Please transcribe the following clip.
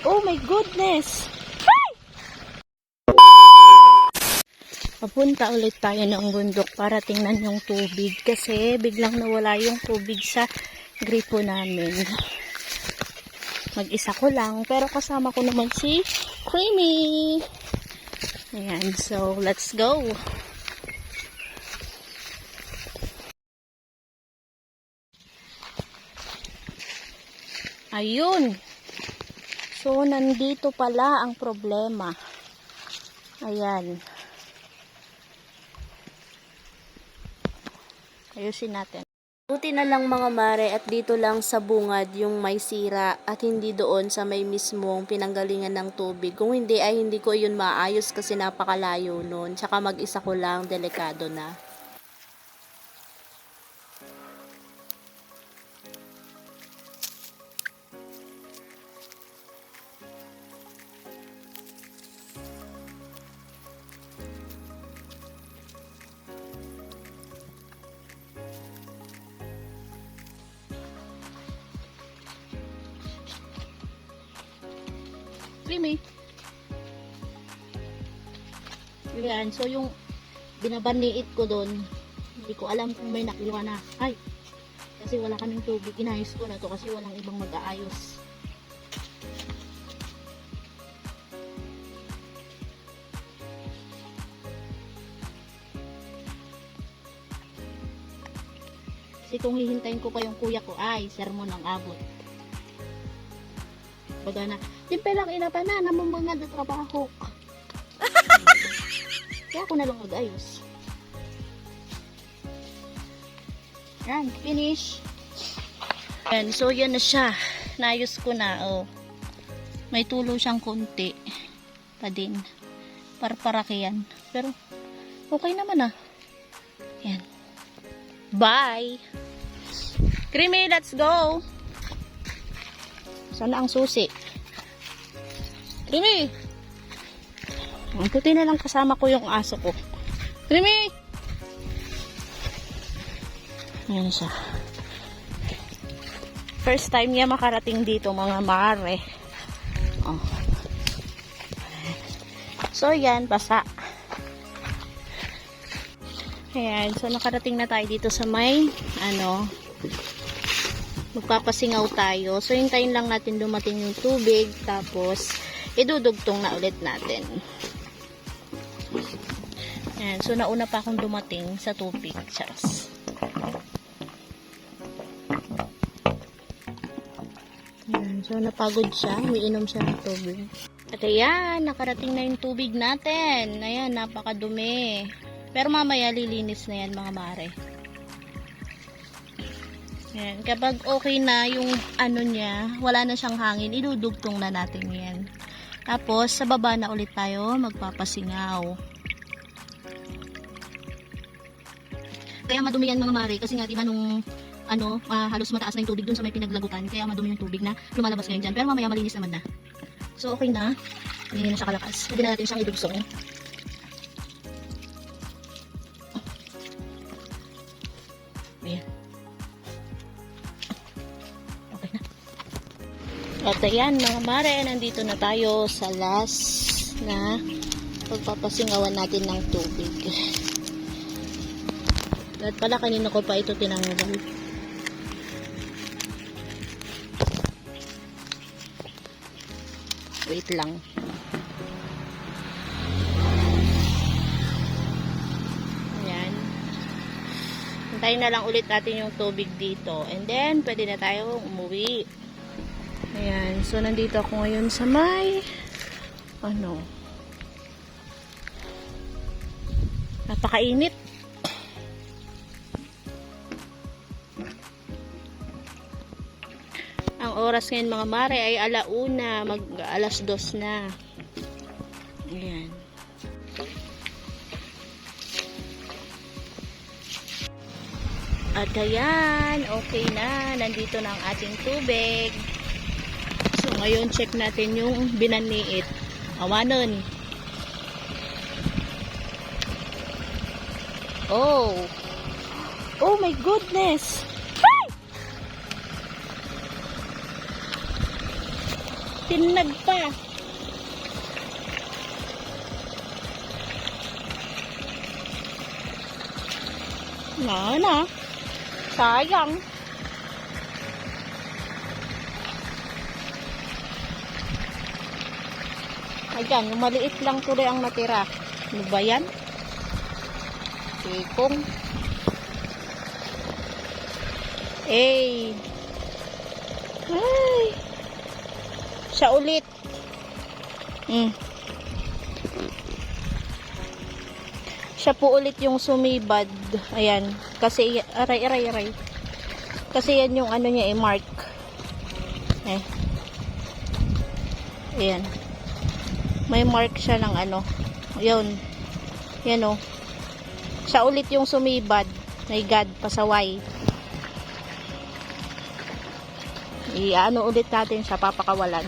Oh my goodness! Papunta ulit tayo ng bundok para tingnan yung tubig kasi biglang nawala yung tubig sa gripo namin. Mag-isa ko lang pero kasama ko naman si Creamy. Ayan, so let's go. Ayun. So nandito pala ang problema. Ayan. Ayusin natin. Buti na lang mga mare at dito lang sa bungad yung may sira at hindi doon sa may mismong pinanggalingan ng tubig. Kung hindi ay hindi ko yun maayos kasi napakalayo nun. Tsaka mag-isa ko lang, delikado na. Creamy. Yan, so yung binabaniit ko doon, hindi ko alam kung may nakiwa na. Ay, kasi wala kaming tubig. Inayos ko na to kasi walang ibang mag-aayos. Kasi kung hihintayin ko pa yung kuya ko, ay, sermon ang abot. Baga na, simple lang inapa na, namumungad na trabaho. Kaya ako na lang mag-ayos. Yan, finish. Yan, so yan na siya. Naayos ko na, oh. May tulo siyang konti. Pa din. Parparaki yan. Pero, okay naman ah. Yan. Bye! Creamy, let's go! Sana ang susi. Creamy! Ang puti na lang kasama ko yung aso ko. Creamy! Ayan siya. First time niya makarating dito mga mare. Oh. So yan, basa. Ayan, so nakarating na tayo dito sa may magpapasingaw tayo. So, hintayin lang natin dumating yung tubig. Tapos, idudugtong na ulit natin. Ayan. So, nauna pa akong dumating sa tubig. Charas. Ayan. So, napagod siya. Umiinom siya ng tubig. At ayan, nakarating na yung tubig natin. Ayan, napakadumi. Pero mamaya, lilinis na yan mga mare. Yan. Kapag okay na yung niya, wala na siyang hangin, idudugtong na natin yan. Tapos, sa baba na ulit tayo magpapasingaw. Kaya madumi yan mga mare, kasi nga diba nung halos mataas na yung tubig dun sa may pinaglagutan, kaya madumi yung tubig na lumalabas ngayon dyan. Pero mamaya malinis naman na. So, okay na. Hindi na siya kalakas. Pwede na natin siyang idugsong. Ayan. At ayan mga mare, nandito na tayo sa last na pagpapasingawan natin ng tubig. At pala kanina ko pa ito tinanggal. Wait lang. Ayan. Hintayin na lang ulit natin yung tubig dito. And then, pwede na tayong umuwi. Ayan, so nandito ako ngayon sa may napakainit. Ang oras ngayon mga mare ay 1:00, mag 2:00 na. Ayan. At ayan, okay na, nandito na ang ating tubig. So, ngayon, check natin yung binaniit. Awanon. Oh. Oh my goodness. Tinag pa. Na. Sayang. Ayan, yung maliit lang tuloy ang natira. Ano ba yan? Tikong. Ay. Siya ulit. Siya po ulit yung sumibad. Ayan. Kasi, aray. Kasi yan yung ano niya mark. Ayan. May mark siya ng ano. Yun. Yan o. Siya ulit yung sumibad. My God, pasaway. I-ano ulit natin siya, papakawalan.